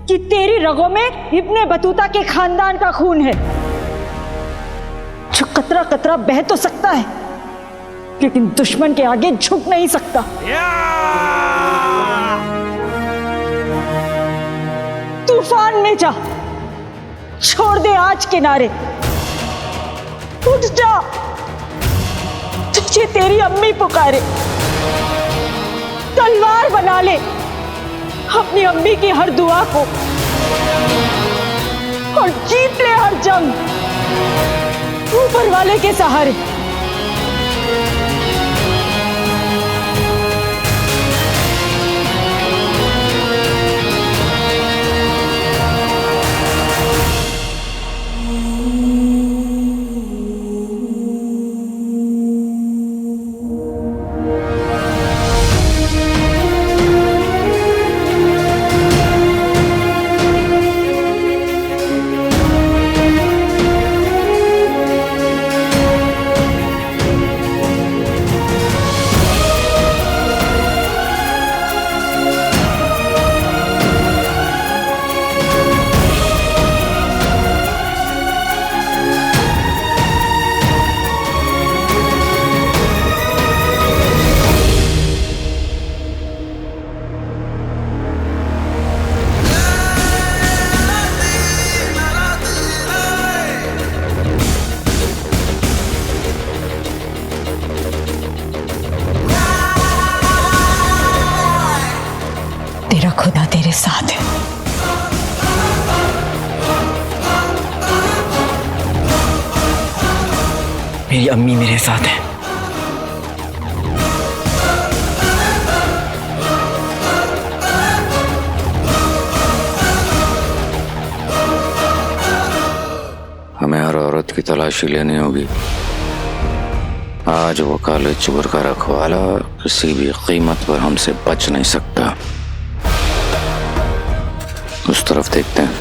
कि तेरी रगों में इब्ने बतूता के खानदान का खून है, जो कतरा कतरा बह तो सकता है लेकिन दुश्मन के आगे झुक नहीं सकता। तूफान में जा, छोड़ दे आज किनारे, उठ जा, तुझे तेरी अम्मी पुकारे। तलवार बना ले अपनी अम्मी की हर दुआ को और जीत ले हर जंग ऊपर वाले के सहारे। तेरा खुदा तेरे साथ है। मेरी अम्मी मेरे साथ है। हमें हर औरत की तलाशी लेनी होगी। आज वो काले चुबर का रखवाला किसी भी कीमत पर हमसे बच नहीं सकता। उस तरफ देखते हैं।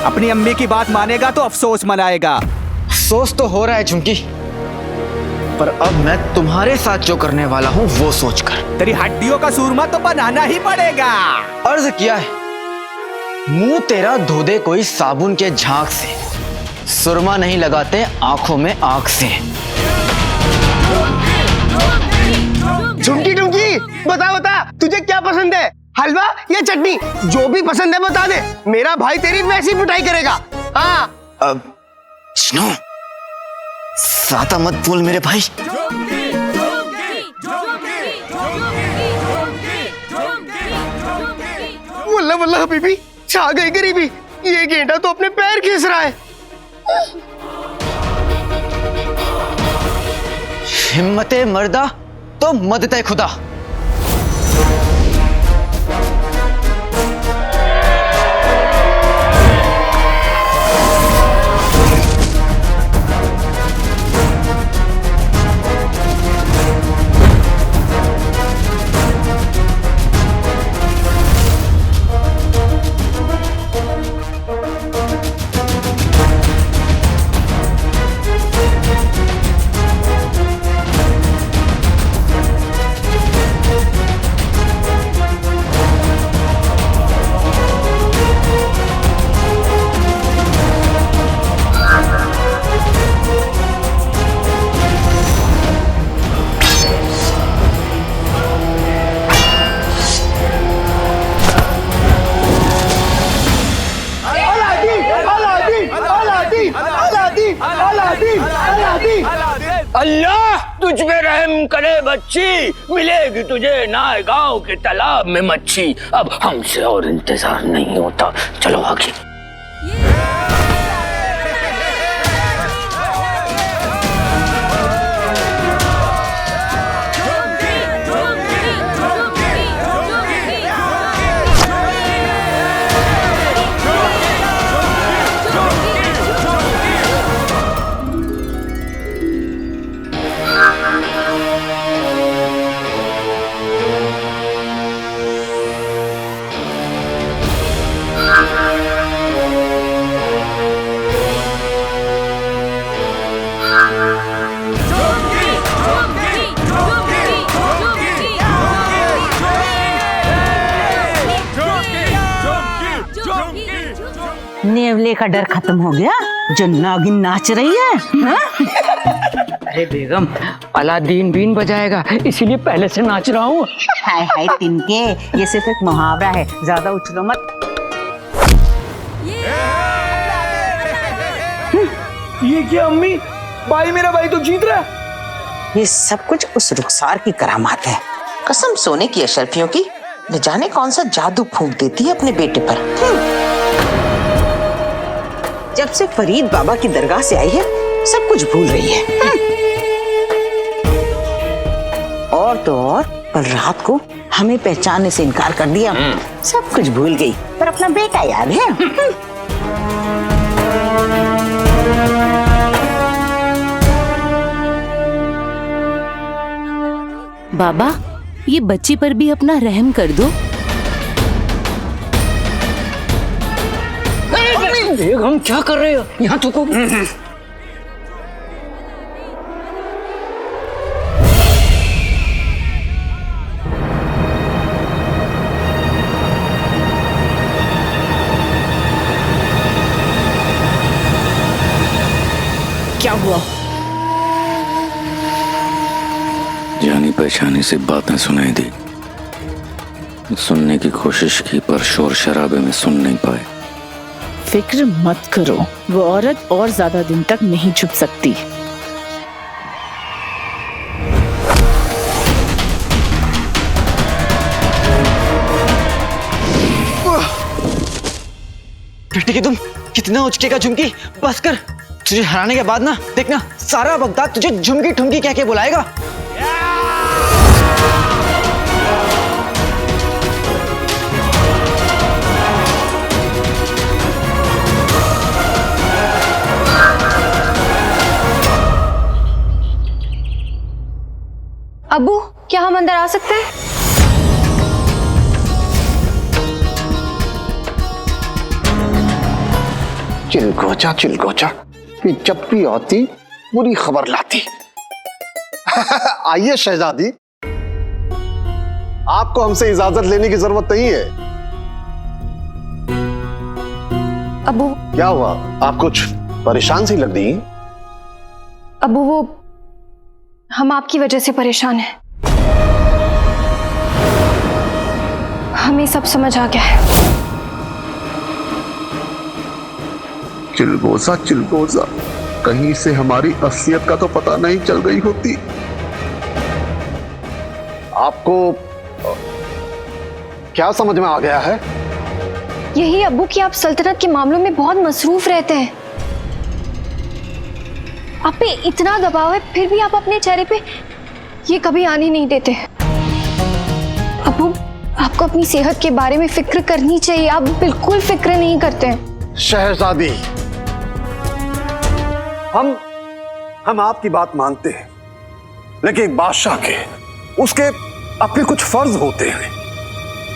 अपनी अम्मी की बात मानेगा तो अफसोस मनाएगा। अफसोस तो हो रहा है झुमकी, पर अब मैं तुम्हारे साथ जो करने वाला हूँ वो सोचकर। तेरी हड्डियों का सूरमा तो बनाना ही पड़ेगा। अर्ज किया है, मुंह तेरा धो दे कोई साबुन के झाग से, सुरमा नहीं लगाते आंखों में आंख से। झुमकी झुमकी बता बता, तुझे क्या पसंद है, हलवा या चटनी? जो भी पसंद है बता दे, मेरा भाई तेरी वैसी पिटाई करेगा। हाँ सुनो, ज्यादा मत बोल मेरे भाई। वल्ला वल्ला हबीबी, छा गई गरीबी। ये गेंडा तो अपने पैर खींच रहा है। हिम्मते मर्दा तो मदते खुदा। अल्लाह तुझ पे रहम करे बच्ची, मिलेगी तुझे नाए गांव के तालाब में मच्छी। अब हमसे और इंतजार नहीं होता, चलो आगे। नेवले का डर खत्म हो गया जो नागिन नाच रही है, हाँ? अरे बेगम, अलादीन बीन बजाएगा इसीलिए पहले से नाच रहा हूँ। हाय हाय तिनके, ये सिर्फ एक मुहावरा है, ज्यादा उछलो मत। ये क्या अम्मी, भाई मेरा भाई तो जीत रहा है। ये सब कुछ उस रुखसार की करामात है। कसम सोने की अशरफियों की, न जाने कौन सा जादू फूंक देती है अपने बेटे पर। जब से फरीद बाबा की दरगाह से आई है सब कुछ भूल रही है। और तो और कल रात को हमें पहचानने से इनकार कर दिया। सब कुछ भूल गई पर अपना बेटा याद है। बाबा, ये बच्ची पर भी अपना रहम कर दो। बेगम क्या कर रहे हो? यहाँ तो को क्या हुआ? जानी पहचानी से बातें सुनाई दी, सुनने की कोशिश की पर शोर शराबे में सुन नहीं पाए। फिक्र मत करो, वो औरत और ज्यादा दिन तक नहीं छुप सकती। बेटी की तुम कितना उचकेगा झुमकी, बस कर। तुझे हराने के बाद ना देखना सारा बगदाद तुझे झुमकी ठुमकी कह के बुलाएगा। अब्बू, क्या हम अंदर आ सकते हैं? चिलगोजा कि जब भी आती बुरी खबर लाती। आइए शहजादी, आपको हमसे इजाजत लेने की जरूरत नहीं है। अब्बू, क्या हुआ, आप कुछ परेशान सी लग रही हैं? अब्बू, वो हम आपकी वजह से परेशान हैं। हमें सब समझ आ गया है। चिलगोजा, कहीं से हमारी असलियत का तो पता नहीं चल गई होती। आपको क्या समझ में आ गया है? यही अब्बू कि आप सल्तनत के मामलों में बहुत मसरूफ रहते हैं। आप पे इतना दबाव है फिर भी आप अपने चेहरे पे ये कभी आने नहीं देते। अब्बू, आपको अपनी सेहत के बारे में फिक्र करनी चाहिए, आप बिल्कुल फिक्र नहीं करते हैं। शहजादी, हम आपकी बात मानते हैं, लेकिन एक बादशाह के उसके अपने कुछ फर्ज होते हैं।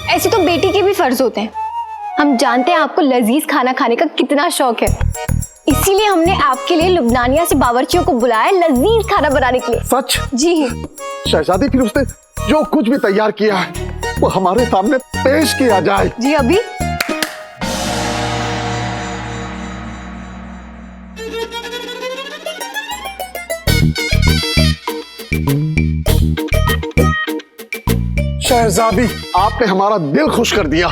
ऐसे तो बेटी के भी फर्ज होते हैं। हम जानते हैं आपको लजीज खाना खाने का कितना शौक है, इसीलिए हमने आपके लिए लुबनानिया से बावर्चियों को बुलाया लजीज खाना बनाने के लिए। सच? जी शहजादी, फिर उसने जो कुछ भी तैयार किया है वो हमारे सामने पेश किया जाए। जी अभी शहजादी, आपने हमारा दिल खुश कर दिया।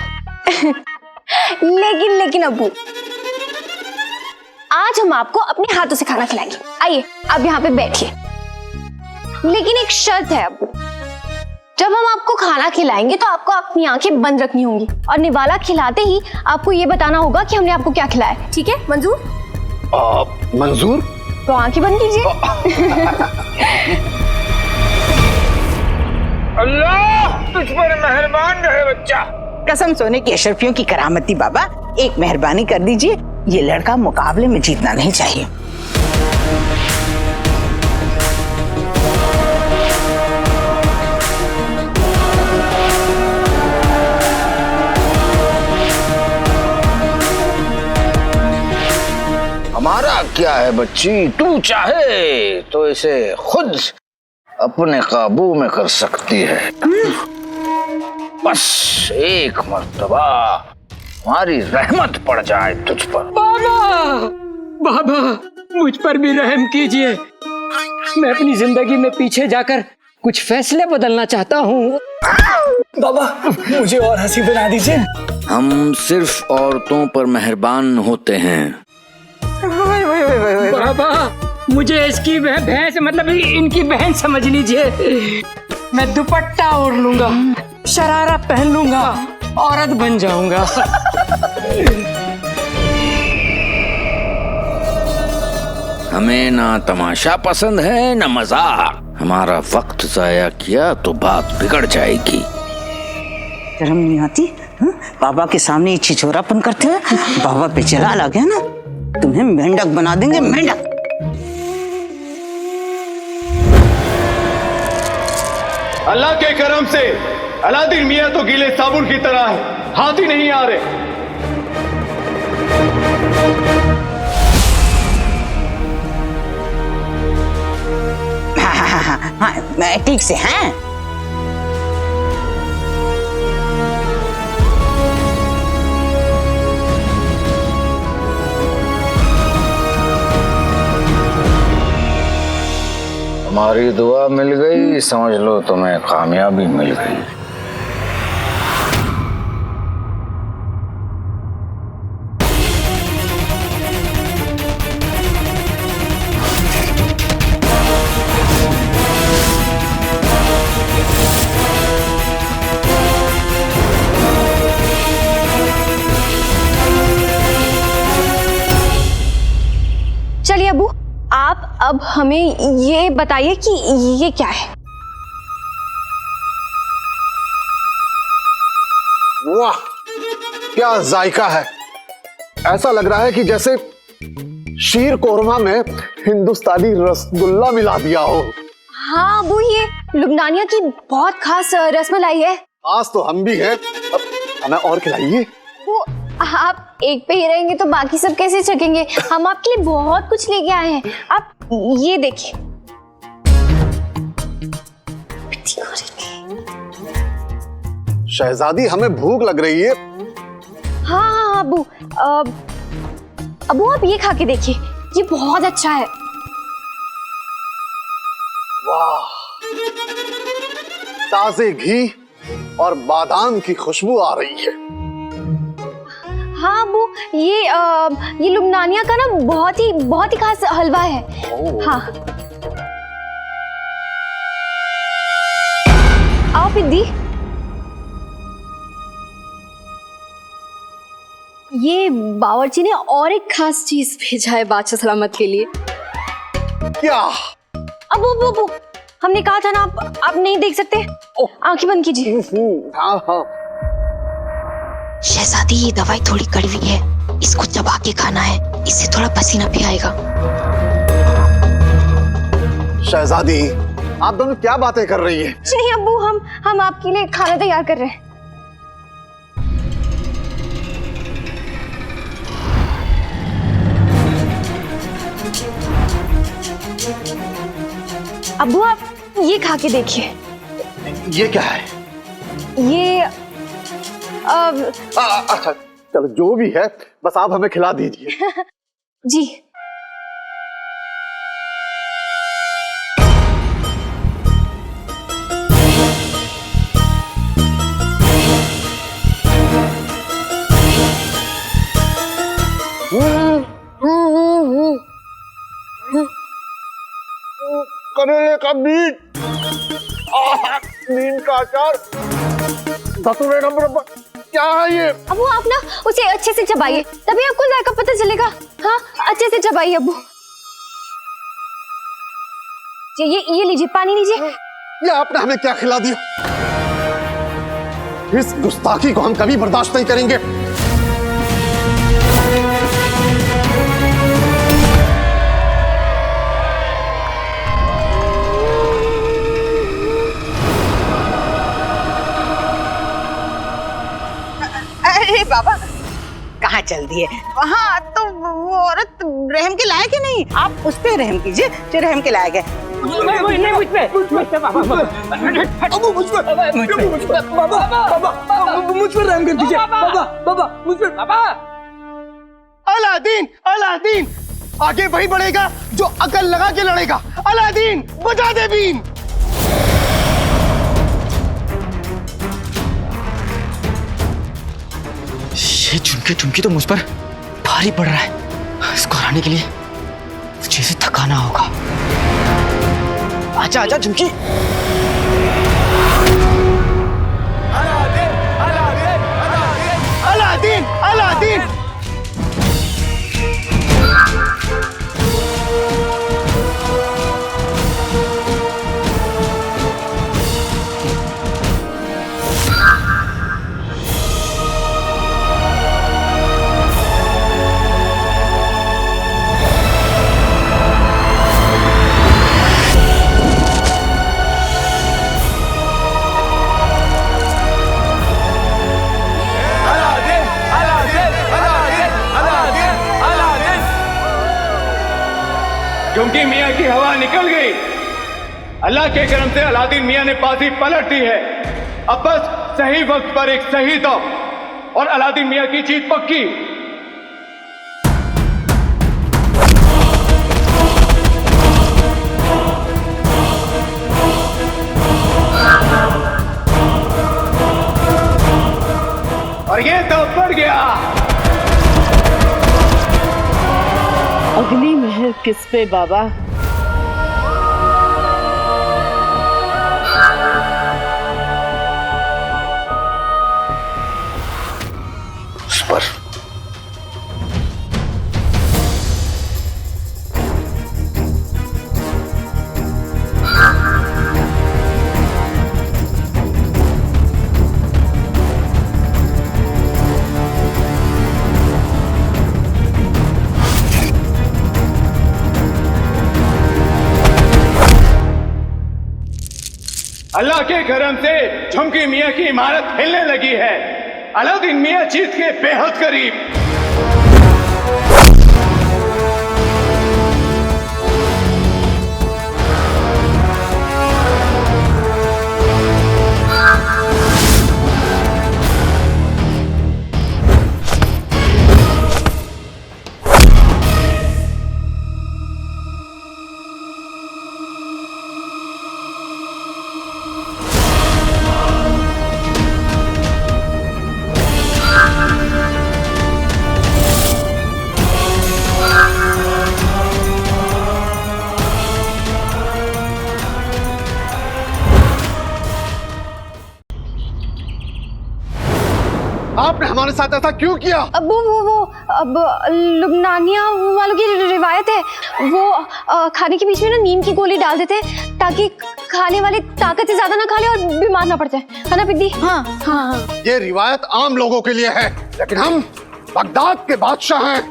लेकिन अब्बू, आज हम आपको अपने हाथों से खाना खिलाएंगे। आइए अब यहाँ पे बैठिए। लेकिन एक शर्त है अब्बू, जब हम आपको खाना खिलाएंगे तो आपको अपनी आंखें बंद रखनी होंगी और निवाला खिलाते ही आपको ये बताना होगा कि हमने आपको क्या खिलाया। ठीक है, मंजूर? मंजूर। तो आंखें बंद कीजिए। अल्लाह तुझ पर मेहरबान रहे बच्चा। कसम सोने की अशरफियों की करामती बाबा, एक मेहरबानी कर दीजिए, ये लड़का मुकाबले में जीतना नहीं चाहिए। हमारा क्या है बच्ची, तू चाहे तो इसे खुद अपने काबू में कर सकती है। बस एक मर्तबा तुम्हारी रहमत पड़ जाए तुझ पर। बाबा, बाबा मुझ पर भी रहम कीजिए। मैं अपनी जिंदगी में पीछे जाकर कुछ फैसले बदलना चाहता हूँ। बाबा मुझे और हंसी बना दीजिए। हम सिर्फ औरतों पर मेहरबान होते हैं। बाबा मुझे इसकी भैंस मतलब इनकी बहन समझ लीजिए। मैं दुपट्टा ओढ़ लूंगा, शरारा पहन लूंगा, औरत बन जाऊंगा। हमें ना तमाशा पसंद है ना मजाक। हमारा वक्त जाया किया तो बात बिगड़ जाएगी। शर्म नहीं आती? बाबा के सामने ये छिछोरापन करते हैं। बाबा पे चला आ गया ना, तुम्हें मेंढक बना देंगे, मेंढक। अल्लाह के करम से अलादीन मियाँ तो गीले साबुन की तरह है, हाथ ही नहीं आ रहे। हाँ, मैं ठीक से हैं। हमारी दुआ मिल गई, समझ लो तुम्हें कामयाबी मिल गई। चलिए अबू, आप अब हमें ये बताइए कि ये क्या है। वाह क्या जायका है। ऐसा लग रहा है कि जैसे शीर कोरमा में हिंदुस्तानी रसगुल्ला मिला दिया हो। हाँ अबू, ये लुबनानिया की बहुत खास रसमलाई है। आज तो हम भी हैं, हमें और खिलाइए। वो आप एक पे ही रहेंगे तो बाकी सब कैसे चखेंगे? हम आपके लिए बहुत कुछ लेके आए हैं, आप ये देखिए। शहजादी हमें भूख लग रही है। हाँ हाँ अबू, अबू आप ये खा के देखिए, ये बहुत अच्छा है। वाह, ताजे घी और बादाम की खुशबू आ रही है। हाँ अबू, ये लुबनानिया का ना बहुत ही खास हलवा है। हाँ आओ पिद्दी, ये बावर्ची ने और एक खास चीज भेजा है बादशाह सलामत के लिए। क्या? अबू, हमने कहा था ना आप नहीं देख सकते, आंखें बंद कीजिए। हाँ हाँ। शहजादी ये दवाई थोड़ी कड़वी है, इसको चबा के खाना है, इससे थोड़ा पसीना भी आएगा। शहजादी आप दोनों क्या बातें कर रही है? नहीं अब्बू, हम आपके लिए खाना तैयार कर रहे हैं। अब्बू आप ये खा के देखिए। ये क्या है? ये अच्छा चलो जो भी है, बस आप हमें खिला दीजिए। जी करेले का बीज, नीम का अचार, क्या है ये? अब्बू आप ना उसे अच्छे से चबाइए, तभी आपको जायका पता चलेगा। हाँ अच्छे से चबाइए अब्बू। ये लीजिए, पानी लीजिए। ये आपने हमें क्या खिला दिया? इस गुस्ताखी को हम कभी बर्दाश्त नहीं करेंगे। अरे बाबा कहाँ चल दिए? वहाँ तो वो औरत रहम के लायक ही नहीं, आप उस पे रहम कीजिए जो रहम के लायक है। नहीं मुझ पे बाबा अबू मुझ पर बाबा मुझ पर रहम कर दीजिए बाबा मुझ पर बाबा। अलादीन अलादीन आगे वही बढ़ेगा जो अकल लगा के लड़ेगा। अलादीन बजा दे बीन। ये चुमके चुमकी तो मुझ पर भारी पड़ रहा है। इसको हराने के लिए मुझे इसे थकाना होगा। आजा आजा चुमकी। अलादीन अलादीन चुमकी मियाँ की हवा निकल गई। अल्लाह के करम से अलादीन मियाँ ने बाजी पलट दी है। अब बस सही वक्त पर एक सही दम और अलादीन मियाँ की जीत पक्की। और ये दम बढ़ गया। अगली मेहर किस पे बाबा? उस पर अल्लाह के करम से झुमकी मियाँ की इमारत हिलने लगी है। अलादीन मियाँ जीत के बेहद करीब। आपने हमारे साथ ऐसा क्यों किया? अब अब लुबनानिया वालों की रिवायत है, वो खाने के बीच में ना नीम की गोली डाल देते हैं ताकि खाने वाले ताकत से ज्यादा ना खा ले और बीमार ना पड़ जाए, है ना पिद्दी? हाँ हाँ हाँ। ये रिवायत आम लोगों के लिए है, लेकिन हम बगदाद के बादशाह हैं।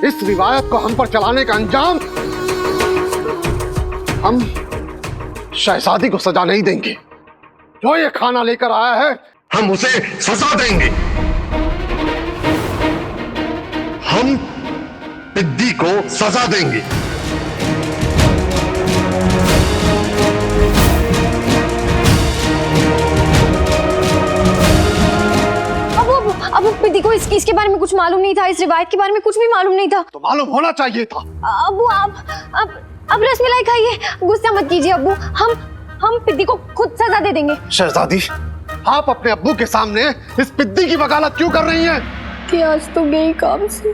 इस रिवायत को हम पर चलाने का अंजाम हम शहजादी को सजा नहीं देंगे। जो ये खाना लेकर आया है हम उसे सजा देंगे। हम पिद्दी को सजा देंगे। अब पिद्दी को इसके बारे में कुछ मालूम नहीं था, इस रिवायत के बारे में कुछ भी मालूम नहीं था। तो मालूम होना चाहिए था। अबू अब रसमलाई खाइए, गुस्सा मत कीजिए अब्बू। हम पिद्दी को खुद सजा दे देंगे। शहजादी, आप अपने अब्बू के सामने इस पिद्दी की वकालत क्यों कर रही हैं? कि आज तो गई काम से।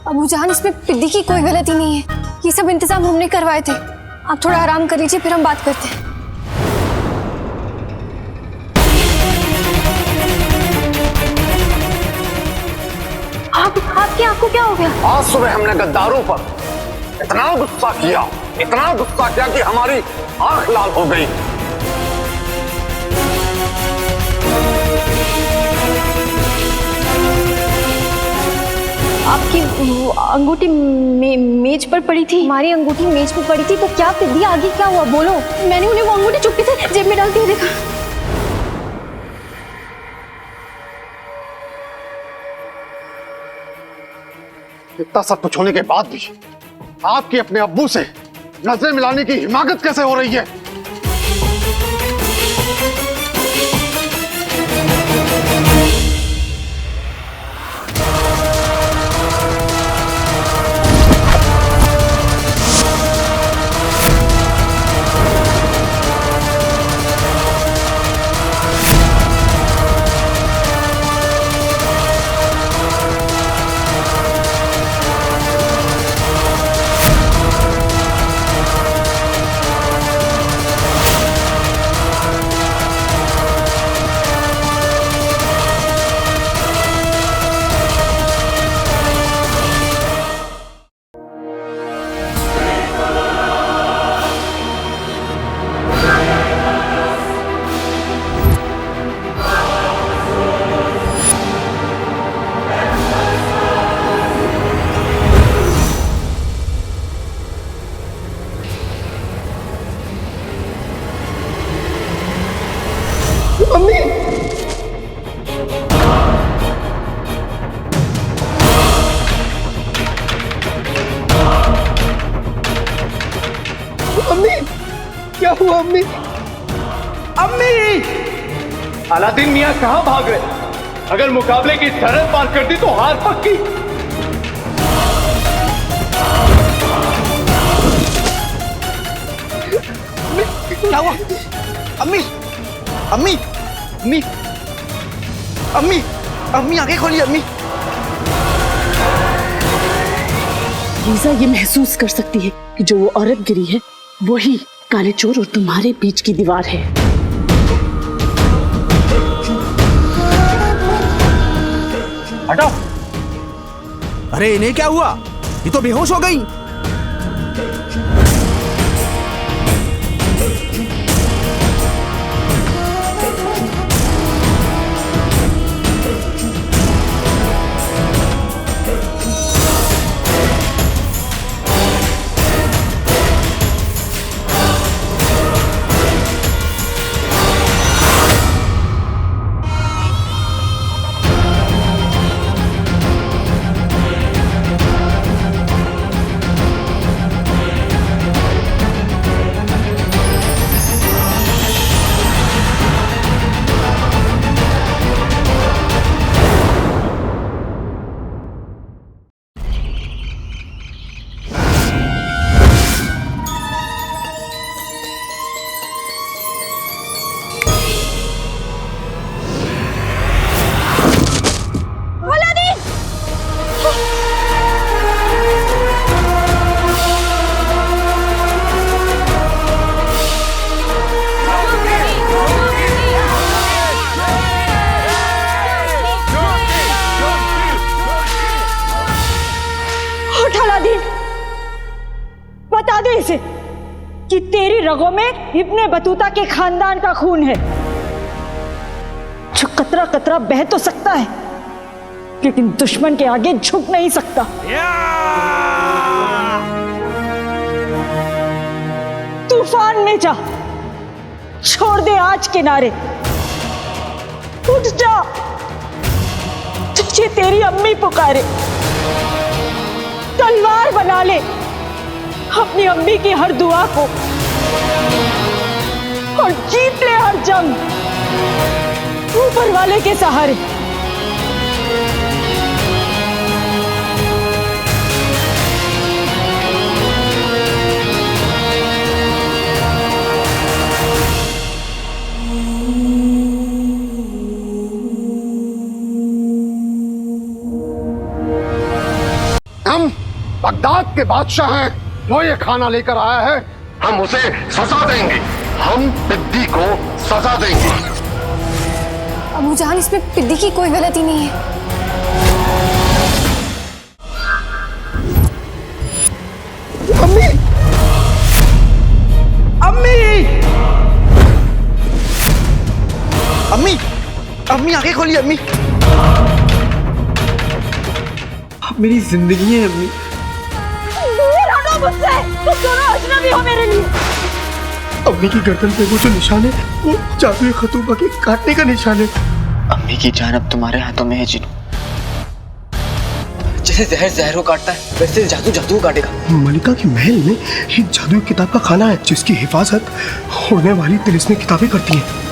अबू जान, इसमें पिद्दी की कोई गलती नहीं है, ये सब इंतजाम हमने करवाए थे। आप थोड़ा आराम कर लीजिए, फिर हम बात करते हैं। आपको क्या हो गया? आज सुबह हमने गद्दारों पर इतना गुस्सा किया कि हमारी आंख लाल हो गई। आपकी अंगूठी मेज पर पड़ी थी। हमारी अंगूठी मेज पर पड़ी थी, तो क्या पिद्दी आगे क्या हुआ बोलो? मैंने उन्हें वो अंगूठी चुपके से जेब में डालती हुई देखा। इतना सब कुछ होने के बाद भी आपकी अपने अब्बू से नजरें मिलाने की हिमाकत कैसे हो रही है? अम्मी क्या हुआ अम्मी? अम्मी! अलादीन मियां कहां भाग रहे? अगर मुकाबले की सरहद पार कर दी तो हार पक्की। क्या हुआ? अम्मी अम्मी अम्मी अम्मी अम्मी आंखें खोली अम्मी। लीजा ये महसूस कर सकती है कि जो वो औरत गिरी है वही काले चोर और तुम्हारे बीच की दीवार है। हटो। अरे इन्हें क्या हुआ? ये तो बेहोश हो गई। बता दे इसे कि तेरी रगों में इब्ने बतूता के खानदान का खून है। जो कतरा कतरा बह तो सकता है लेकिन दुश्मन के आगे झुक नहीं सकता। तूफान में जा, छोड़ दे आज किनारे, उठ जा, तुझे तेरी अम्मी पुकारे। तलवार बना ले अपनी अम्मी की हर दुआ को और जीत ले हर जंग ऊपर वाले के सहारे। हम बगदाद के बादशाह हैं, जो ये खाना लेकर आया है हम उसे सजा देंगे। हम पिद्दी को सजा देंगे। अबू जान, इसमें पिद्दी की कोई गलती नहीं है। अम्मी अम्मी अम्मी अम्मी आंखें खोली अम्मी। मेरी जिंदगी है अम्मी। दूर हटो मुझसे, तुम दोनों अजनबी हो मेरे लिए। अम्मी की गर्दन पे वो जो निशान है वो जादुई खतूबा के काटने का निशान है। अम्मी की जान अब तुम्हारे हाथों में है जिनू। जैसे जहर जहर को काटता है वैसे जादू जादू को काटेगा। मलिका के महल में एक जादुई किताब का खाना है जिसकी हिफाजत उड़ने वाली तिलिस्मी किताबें करती हैं।